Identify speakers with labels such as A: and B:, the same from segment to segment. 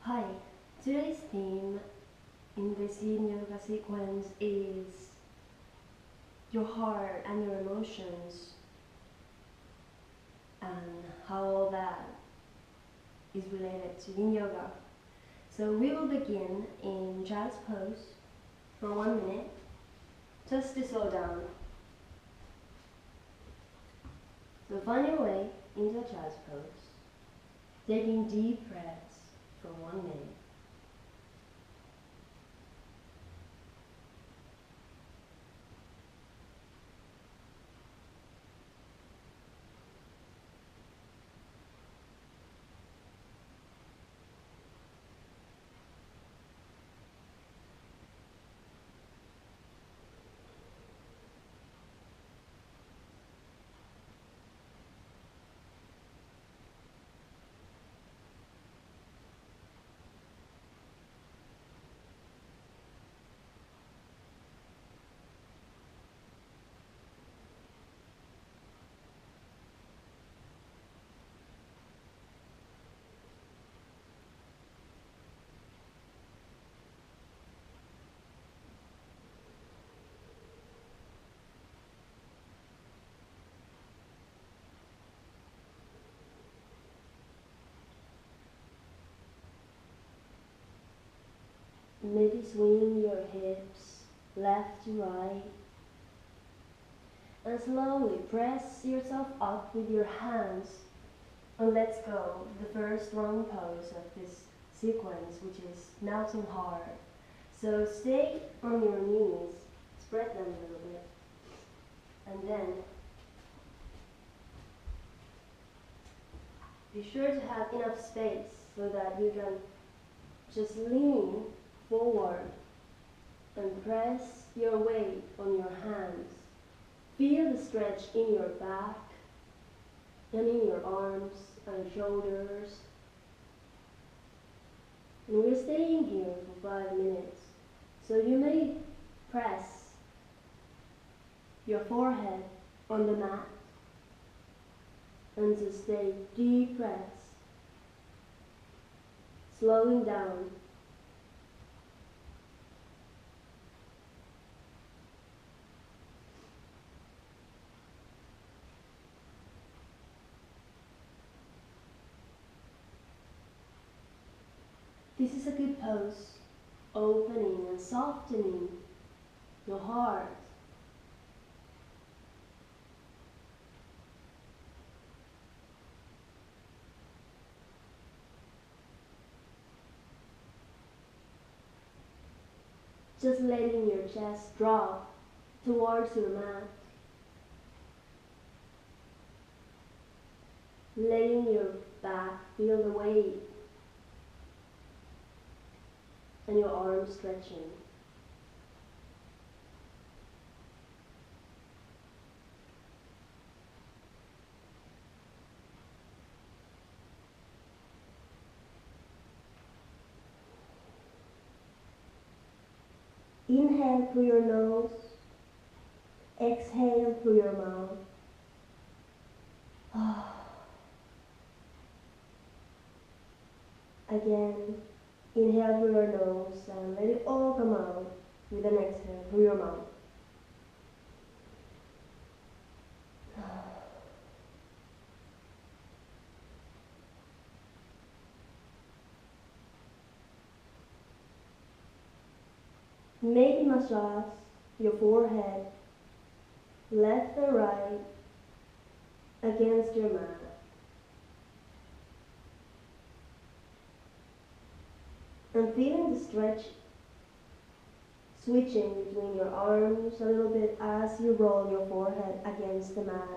A: Hi, today's theme in this yin yoga sequence is your heart and your emotions and how all that is related to yin yoga. So we will begin in child's pose for 1 minute, just to slow down. So find your way into a child's pose, taking deep breaths for 1 minute. Maybe swing your hips left to right and slowly press yourself up with your hands and let's go the first long pose of this sequence, which is melting heart. So stay on your knees, spread them a little bit, and then be sure to have enough space so that you can just lean forward and press your weight on your hands. Feel the stretch in your back and in your arms and shoulders. And we're staying here for 5 minutes. So you may press your forehead on the mat and just take deep breaths, slowing down. This is a good pose, opening and softening your heart. Just letting your chest drop towards your mat. Letting your back feel the weight and your arms stretching. Inhale through your nose, exhale through your mouth. Again, inhale through your nose and let it all come out with an exhale through your mouth. Maybe massage your forehead, left and right, against your mat. And feeling the stretch switching between your arms a little bit as you roll your forehead against the mat.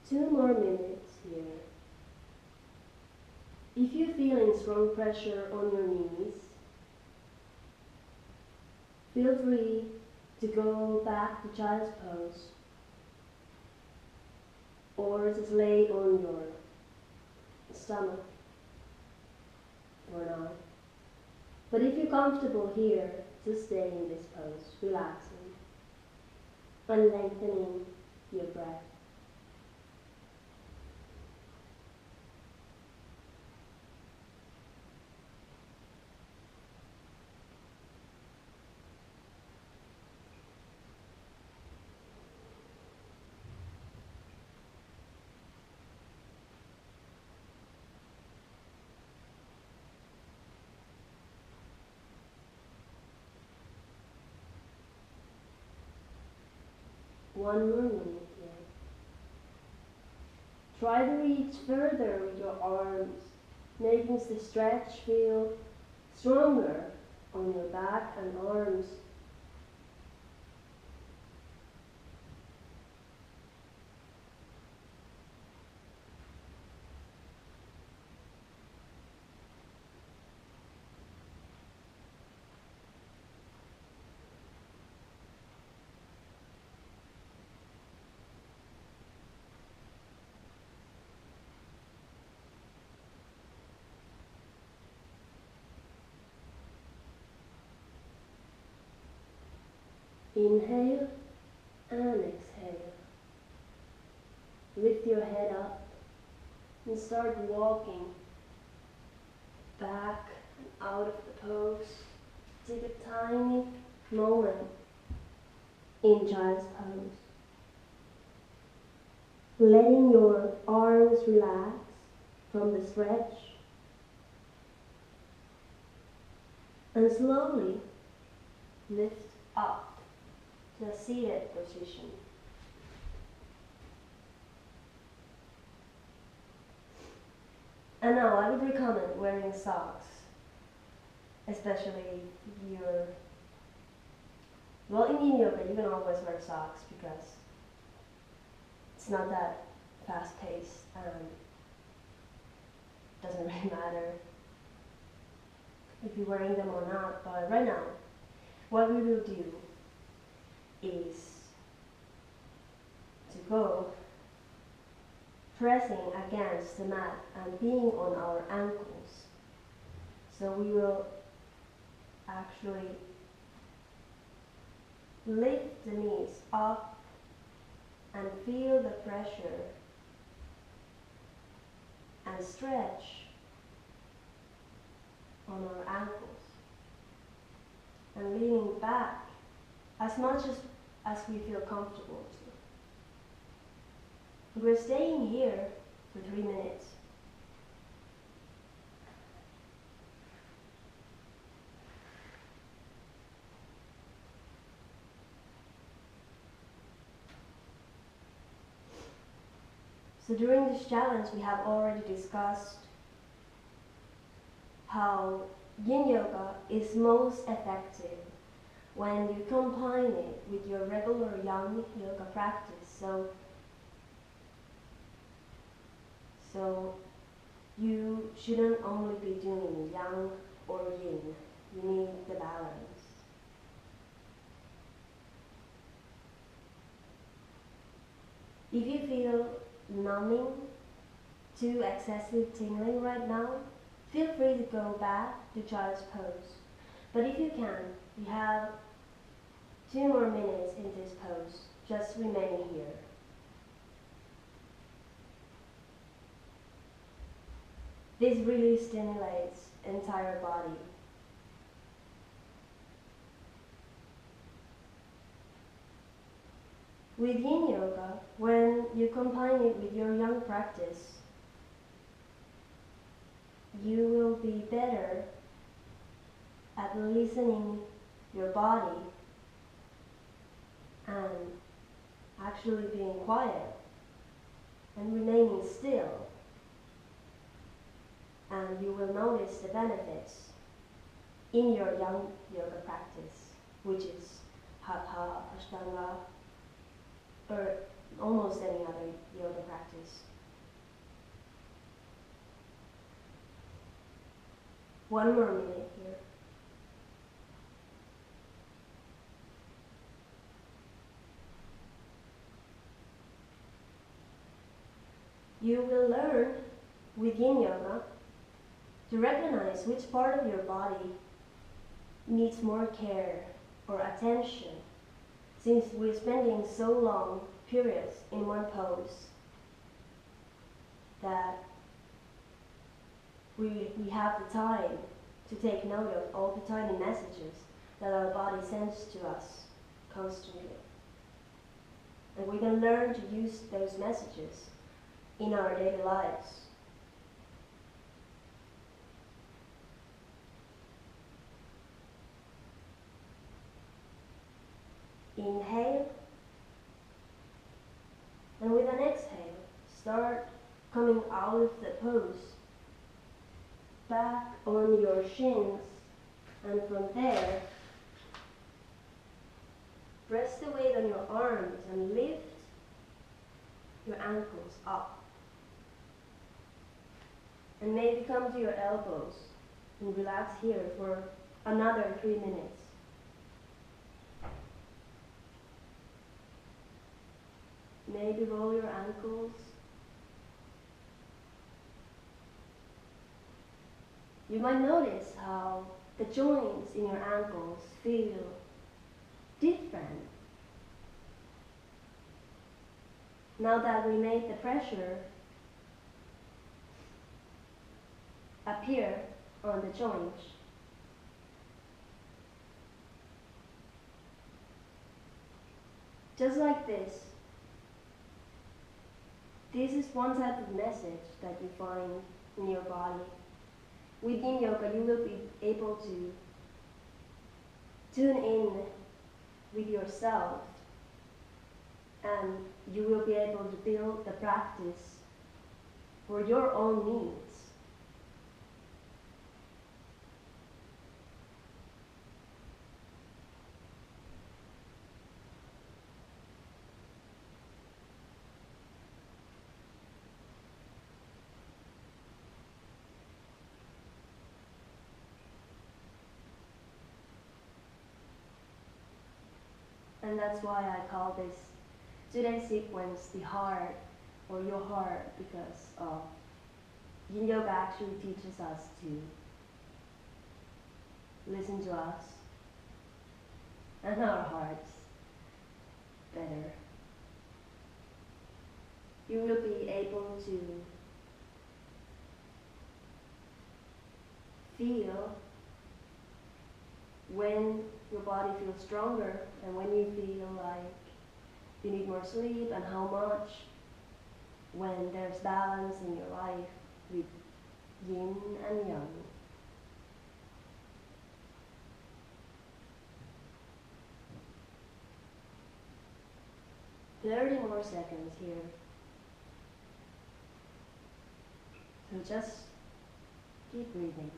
A: Two more minutes here. If you're feeling strong pressure on your knees, feel free to go back to child's pose or just lay on your stomach for now. But if you're comfortable here, just stay in this pose, relaxing and lengthening your breath. One more minute here. Try to reach further with your arms, making the stretch feel stronger on your back and arms. Inhale and exhale. Lift your head up and start walking back and out of the pose. Take a tiny moment in child's pose. Letting your arms relax from the stretch and slowly lift up to a seated position. And now I would recommend wearing socks, especially if you're, well, in yin yoga you can always wear socks because it's not that fast paced and doesn't really matter if you're wearing them or not. But right now, what we will do is to go pressing against the mat and being on our ankles. So we will actually lift the knees up and feel the pressure and stretch on our ankles and leaning back as much as we feel comfortable to. We're staying here for 3 minutes. So during this challenge we have already discussed how yin yoga is most effective when you combine it with your regular yang yoga practice. So you shouldn't only be doing yang or yin. You need the balance. If you feel numbing, too excessive tingling right now, feel free to go back to child's pose. But if you can, you have 2 more minutes in this pose. Just remain here. This really stimulates entire body. With yin yoga, when you combine it with your yang practice, you will be better at listening your body and actually being quiet and remaining still. And you will notice the benefits in your yang yoga practice, which is Hatha, Ashtanga, or almost any other yoga practice. One more minute here. You will learn within yoga to recognize which part of your body needs more care or attention, since we're spending so long periods in one pose that we have the time to take note of all the tiny messages that our body sends to us constantly. And we can learn to use those messages in our daily lives. Inhale, and with an exhale, start coming out of the pose, back on your shins, and from there, press the weight on your arms and lift your ankles up. And maybe come to your elbows and relax here for another 3 minutes. Maybe roll your ankles. You might notice how the joints in your ankles feel different. Now that we made the pressure appear on the joints, just like this. This is one type of message that you find in your body. Within yoga, you will be able to tune in with yourself, and you will be able to build the practice for your own needs. And that's why I call this today's sequence the heart, or your heart, because Yin Yoga actually teaches us to listen to us and our hearts better. You will be able to feel when your body feels stronger and when you feel like you need more sleep, and how much when there's balance in your life with yin and yang. "30 more seconds here. So just keep breathing.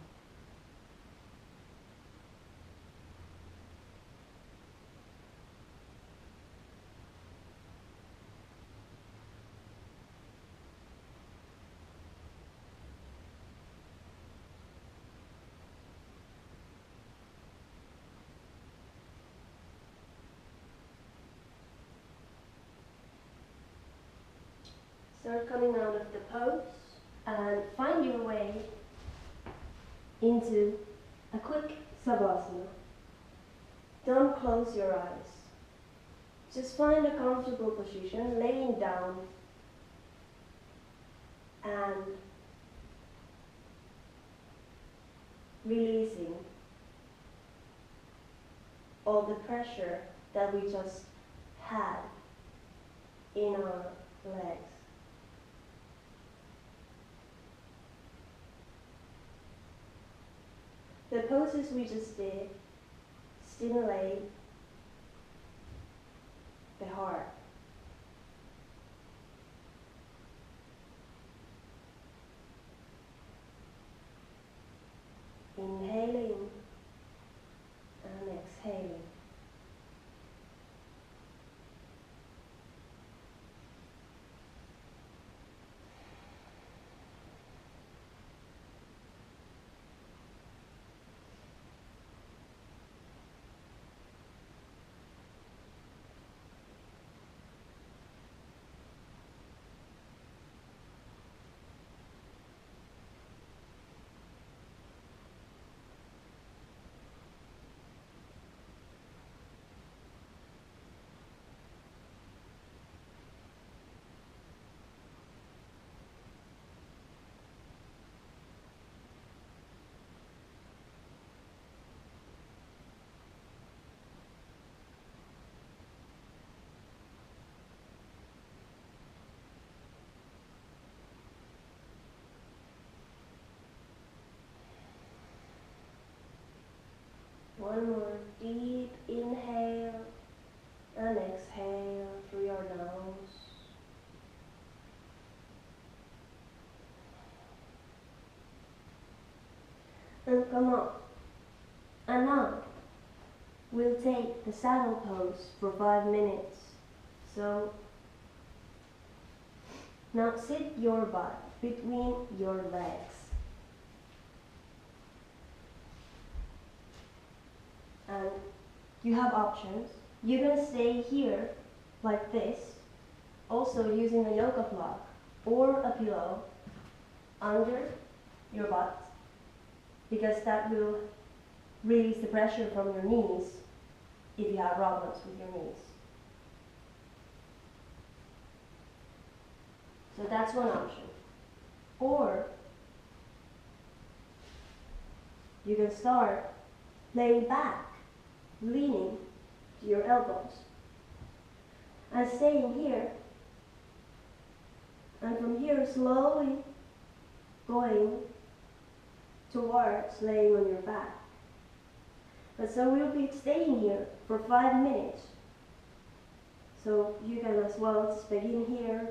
A: Start coming out of the pose and find your way into a quick Savasana. Don't close your eyes. Just find a comfortable position, laying down and releasing all the pressure that we just had in our legs. The poses we just did stimulate the heart. Inhaling and exhaling. one more deep inhale and exhale through your nose. And come up. And now, we'll take the saddle pose for 5 minutes. So, now sit your butt between your legs. And you have options. You're going to stay here like this, also using a yoga block or a pillow under your butt, because that will release the pressure from your knees if you have problems with your knees. So that's one option. Or you can start laying back, leaning to your elbows, and staying here, and from here slowly going towards laying on your back. But so we'll be staying here for 5 minutes. So you can as well just begin here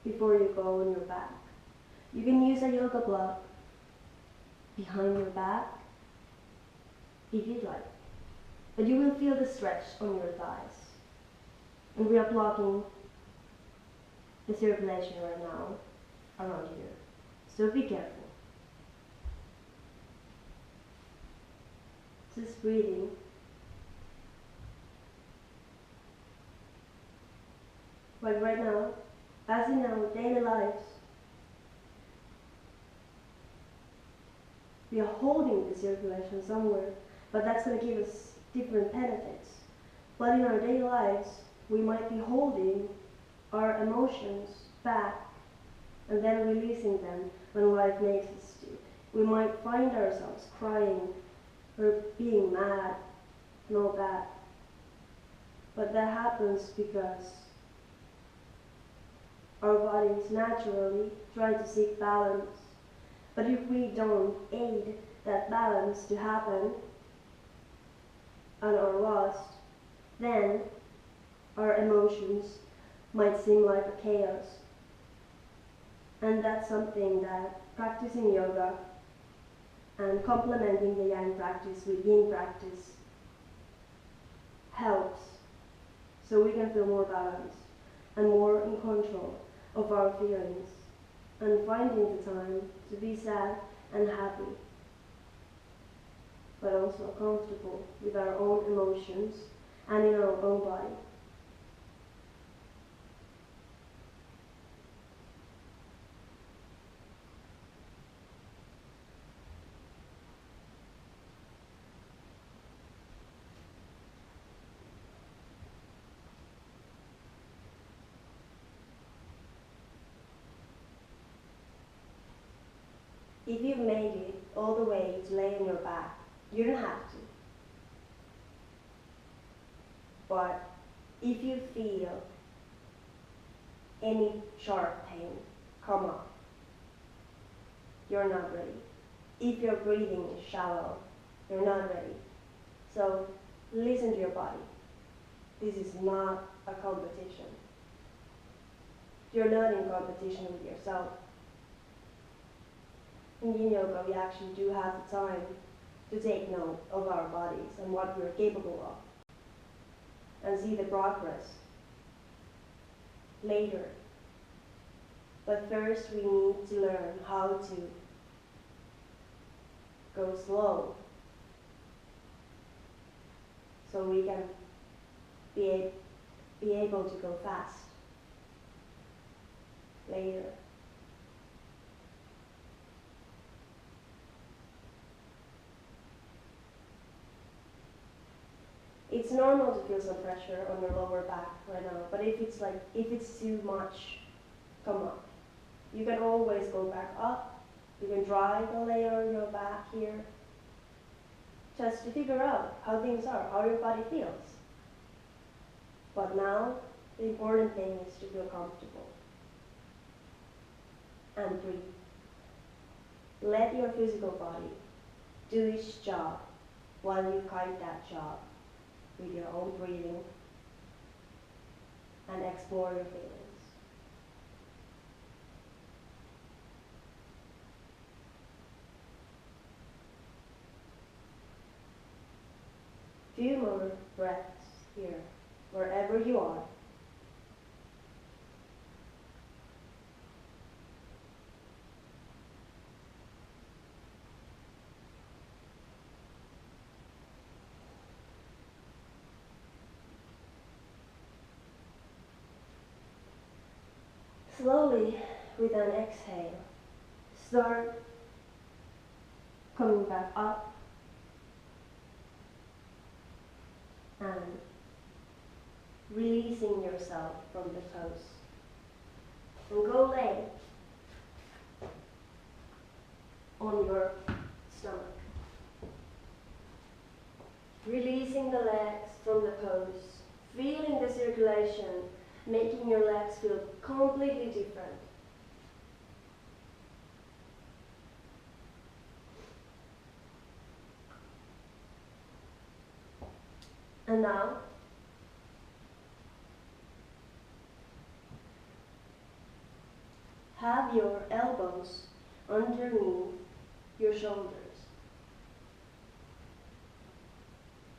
A: before you go on your back. You can use a yoga block behind your back if you'd like. But you will feel the stretch on your thighs. And we are blocking the circulation right now around here. So be careful. Just breathing. Like right now, as in our daily lives, we are holding the circulation somewhere, but that's going to give us different benefits. But in our daily lives, we might be holding our emotions back and then releasing them when life makes us do. We might find ourselves crying or being mad and all that. But that happens because our bodies naturally try to seek balance. But if we don't aid that balance to happen and are lost, then our emotions might seem like a chaos. And that's something that practicing yoga and complementing the yang practice with yin practice helps, so we can feel more balanced and more in control of our feelings and finding the time to be sad and happy, but also comfortable with our own emotions and in our own body. If you've made it all the way to lay on your back, you don't have to. But if you feel any sharp pain come up, you're not ready. If your breathing is shallow, you're not ready. So listen to your body. This is not a competition. You're not in competition with yourself. In yin yoga, we actually do have the time to take note of our bodies and what we're capable of, and see the progress later. But first, we need to learn how to go slow, so we can be able to go fast later. It's normal to feel some pressure on your lower back right now, but if it's too much, come up. You can always go back up. You can try to lay on your back here, just to figure out how things are, how your body feels. But now, the important thing is to feel comfortable and breathe. Let your physical body do its job while you kite that job with your own breathing and explore your feelings. Few more breaths here, wherever you are. Slowly, with an exhale, start coming back up and releasing yourself from the toes. And go lay on your stomach. Releasing the legs from the pose, feeling the circulation, making your legs feel completely different. And now, have your elbows underneath your shoulders.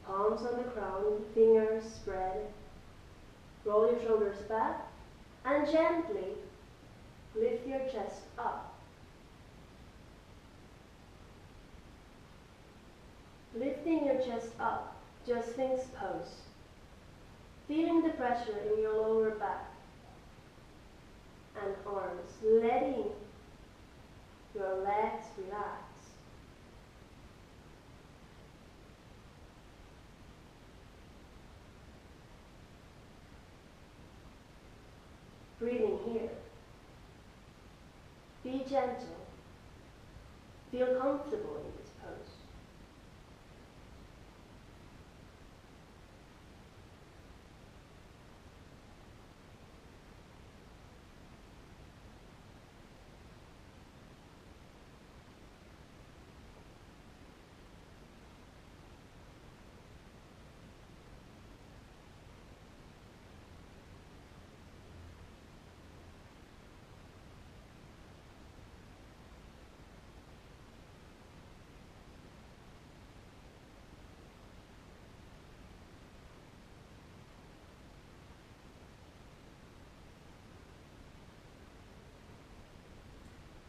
A: Palms on the ground, fingers spread. Roll your shoulders back and gently lift your chest up. Lifting your chest up, just Sphinx pose. Feeling the pressure in your lower back and arms, letting your legs relax. Breathing here. Be gentle. Feel comfortable in this pose.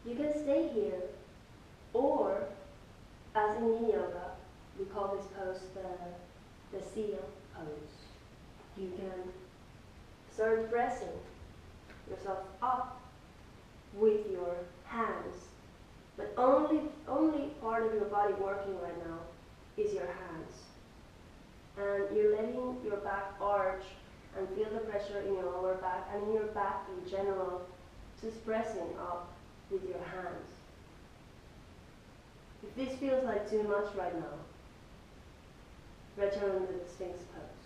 A: You can stay here, or as in yin yoga, we call this pose the seal pose. You can start pressing yourself up with your hands, but only part of your body working right now is your hands. And you're letting your back arch and feel the pressure in your lower back and in your back in general, just pressing up with your hands. If this feels like too much right now, return to the Sphinx pose.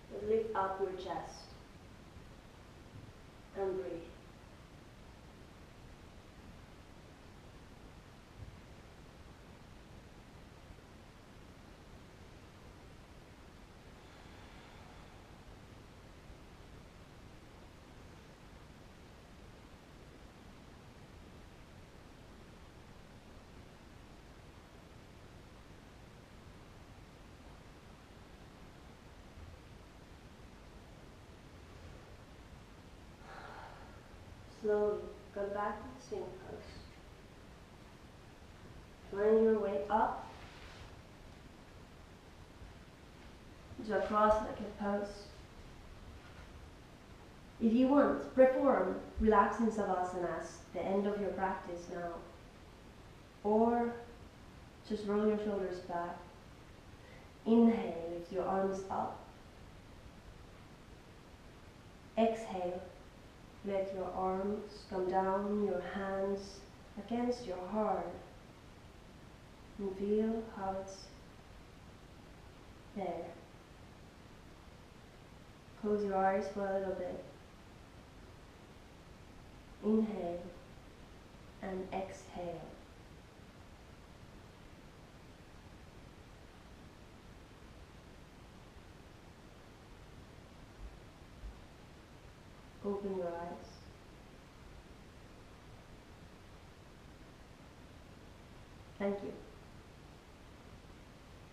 A: But lift up your chest and breathe. Slowly come back to the Sphinx pose. Find your way up to a cross-legged pose. If you want, perform relaxing Savasanas the end of your practice now. Or just roll your shoulders back. Inhale, lift your arms up. Exhale, let your arms come down, your hands against your heart. And feel how it's there. Close your eyes for a little bit. Inhale and exhale. open your eyes. Thank you.